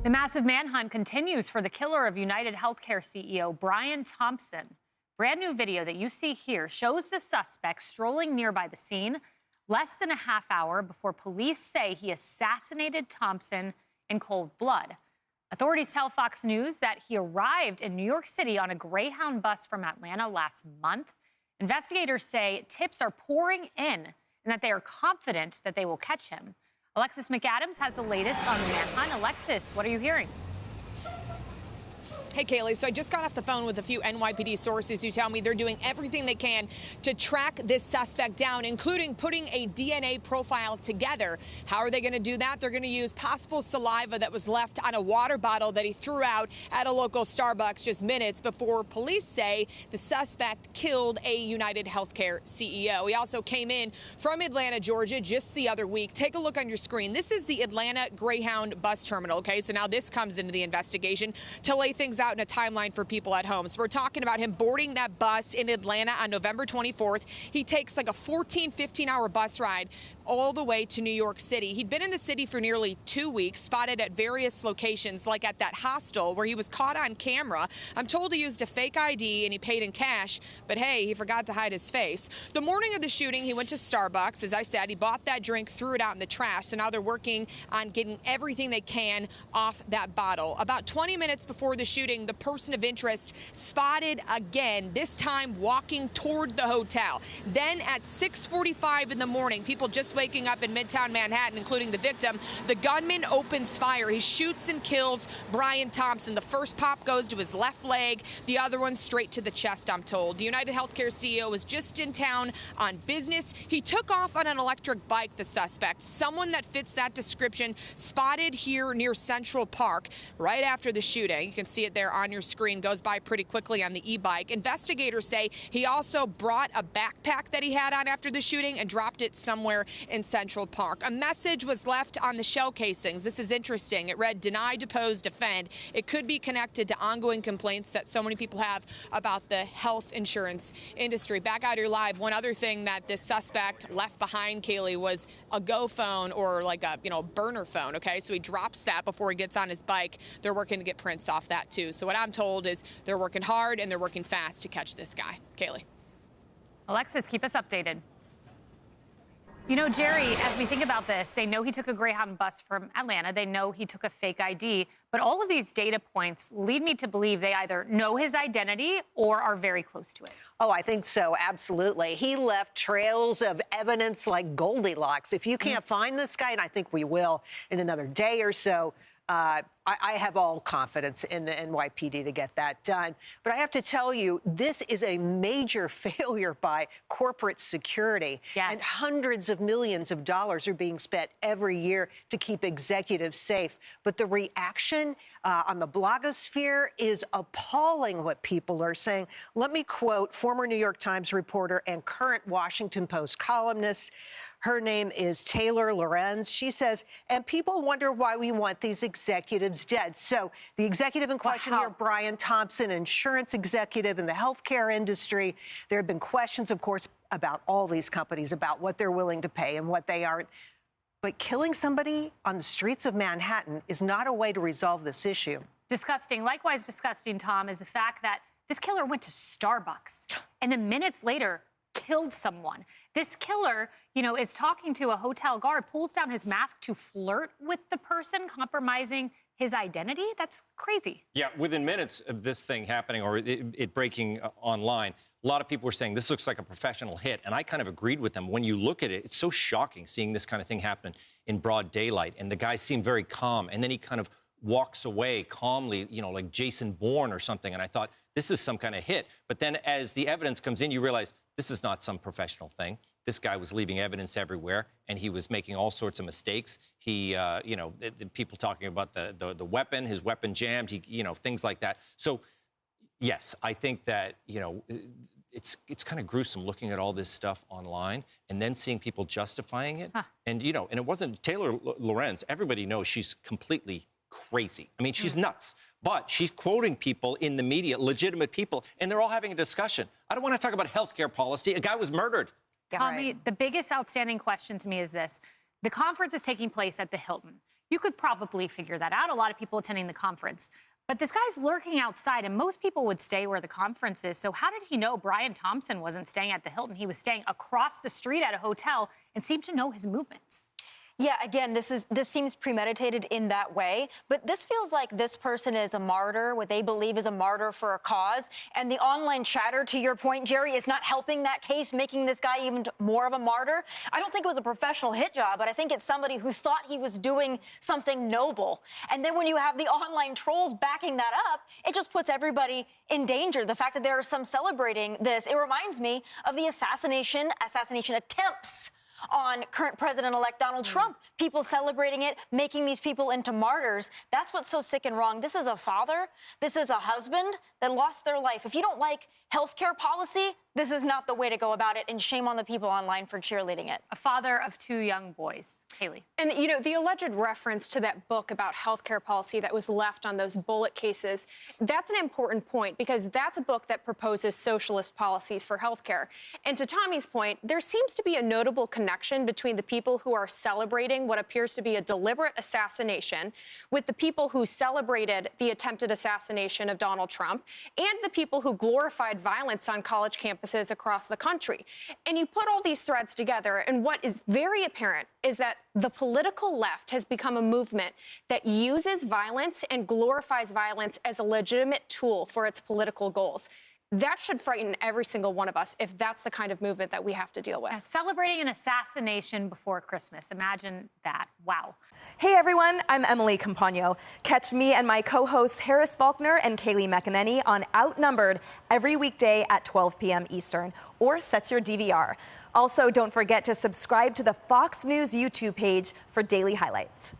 The massive manhunt continues for the killer of UnitedHealthcare CEO Brian Thompson. Brand new video that you see here shows the suspect strolling nearby the scene less than a half hour before police say he assassinated Thompson in cold blood. Authorities tell Fox News that he arrived in New York City on a Greyhound bus from Atlanta last month. Investigators say tips are pouring in and that they are confident that they will catch him. Alexis McAdams has the latest on the manhunt. Alexis, what are you hearing? Hey, Kaylee. So I just got off the phone with a few NYPD sources who tell me they're doing everything they can to track this suspect down, including putting a DNA profile together. How are they going to do that? They're going to use possible saliva that was left on a water bottle that he threw out at a local Starbucks just minutes before police say the suspect killed a UnitedHealthcare CEO. He also came in from Atlanta, Georgia, just the other week. Take a look on your screen. This is the Atlanta Greyhound bus terminal. OK, so now this comes into the investigation to lay things out in a timeline for people at home. So we're talking about him boarding that bus in Atlanta on November 24th. He takes like a 15-hour bus ride all the way to New York City. He'd been in the city for nearly 2 weeks, spotted at various locations, like at that hostel where he was caught on camera. I'm told he used a fake ID and he paid in cash, but hey, he forgot to hide his face. The morning of the shooting, he went to Starbucks. As I said, he bought that drink, threw it out in the trash. So now they're working on getting everything they can off that bottle. About 20 minutes before the shooting, the person of interest spotted again, this time walking toward the hotel. Then at 6:45 in the morning, people just waking up in Midtown Manhattan, including the victim, the gunman opens fire. He shoots and kills Brian Thompson. The first pop goes to his left leg, the other one straight to the chest, I'm told. The UnitedHealthcare CEO was just in town on business. He took off on an electric bike, the suspect, someone that fits that description, spotted here near Central Park right after the shooting. You can see it there on your screen, goes by pretty quickly on the e-bike. Investigators say he also brought a backpack that he had on after the shooting and dropped it somewhere in Central Park. A message was left on the shell casings. This is interesting. It read, "Deny, depose, defend." It could be connected to ongoing complaints that so many people have about the health insurance industry. Back out here live, one other thing that this suspect left behind, Kaylee, was a Go phone, or like a, burner phone, okay? So he drops that before he gets on his bike. They're working to get prints off that too. So what I'm told is they're working hard and they're working fast to catch this guy. Kaylee. Alexis, keep us updated. Jerry, as we think about this, they know he took a Greyhound bus from Atlanta. They know he took a fake ID. But all of these data points lead me to believe they either know his identity or are very close to it. Oh, I think so. Absolutely. He left trails of evidence like Goldilocks. If you can't find this guy, and I think we will in another day or so, I have all confidence in the NYPD to get that done. But I have to tell you, this is a major failure by corporate security. Yes. And hundreds of millions of dollars are being spent every year to keep executives safe. But the reaction on the blogosphere is appalling, what people are saying. Let me quote former New York Times reporter and current Washington Post columnist. Her name is Taylor Lorenz. She says, and people wonder why we want these executives dead. So the executive in question here, Brian Thompson, insurance executive in the healthcare industry. There have been questions, of course, about all these companies, about what they're willing to pay and what they aren't. But killing somebody on the streets of Manhattan is not a way to resolve this issue. Disgusting. Likewise disgusting, Tom, is the fact that this killer went to Starbucks and then minutes later killed someone. This killer, is talking to a hotel guard, pulls down his mask to flirt with the person, compromising his identity. That's crazy. Yeah, within minutes of this thing happening or it breaking online, a lot of people were saying this looks like a professional hit. And I kind of agreed with them. When you look at it, it's so shocking seeing this kind of thing happen in broad daylight. And the guy seemed very calm. And then he kind of walks away calmly, like Jason Bourne or something. And I thought, this is some kind of hit. But then as the evidence comes in, you realize this is not some professional thing. This guy was leaving evidence everywhere, and he was making all sorts of mistakes. He, the people talking about the weapon, his weapon jammed, things like that. So, yes, I think that, it's kind of gruesome looking at all this stuff online and then seeing people justifying it. And, and it wasn't Taylor Lorenz. Everybody knows she's completely crazy. I mean, she's nuts. But she's quoting people in the media, legitimate people, and they're all having a discussion. I don't want to talk about healthcare policy. A guy was murdered. Tommy, the biggest outstanding question to me is this. The conference is taking place at the Hilton. You could probably figure that out. A lot of people attending the conference. But this guy's lurking outside, and most people would stay where the conference is. So how did he know Brian Thompson wasn't staying at the Hilton? He was staying across the street at a hotel and seemed to know his movements. Yeah, again, this seems premeditated in that way, but this feels like this person is a martyr, what they believe is a martyr for a cause. And the online chatter, to your point, Jerry, is not helping that case, making this guy even more of a martyr. I don't think it was a professional hit job, but I think it's somebody who thought he was doing something noble. And then when you have the online trolls backing that up, it just puts everybody in danger. The fact that there are some celebrating this, it reminds me of the assassination attempts on current President-elect Donald Trump. People celebrating it, making these people into martyrs. That's what's so sick and wrong. This is a father, this is a husband that lost their life. If you don't like healthcare policy, this is not the way to go about it, and shame on the people online for cheerleading it. A father of 2 young boys. Haley. And, you know, the alleged reference to that book about healthcare policy that was left on those bullet cases, that's an important point, because that's a book that proposes socialist policies for healthcare. And to Tommy's point, there seems to be a notable connection between the people who are celebrating what appears to be a deliberate assassination with the people who celebrated the attempted assassination of Donald Trump and the people who glorified violence on college campuses across the country. And you put all these threads together, and what is very apparent is that the political left has become a movement that uses violence and glorifies violence as a legitimate tool for its political goals. That should frighten every single one of us if that's the kind of movement that we have to deal with. Celebrating an assassination before Christmas. Imagine that. Wow. Hey everyone, I'm Emily Campagno. Catch me and my co-hosts Harris Faulkner and Kaylee McEnany on Outnumbered every weekday at 12 p.m. Eastern, or set your DVR. Also, don't forget to subscribe to the Fox News YouTube page for daily highlights.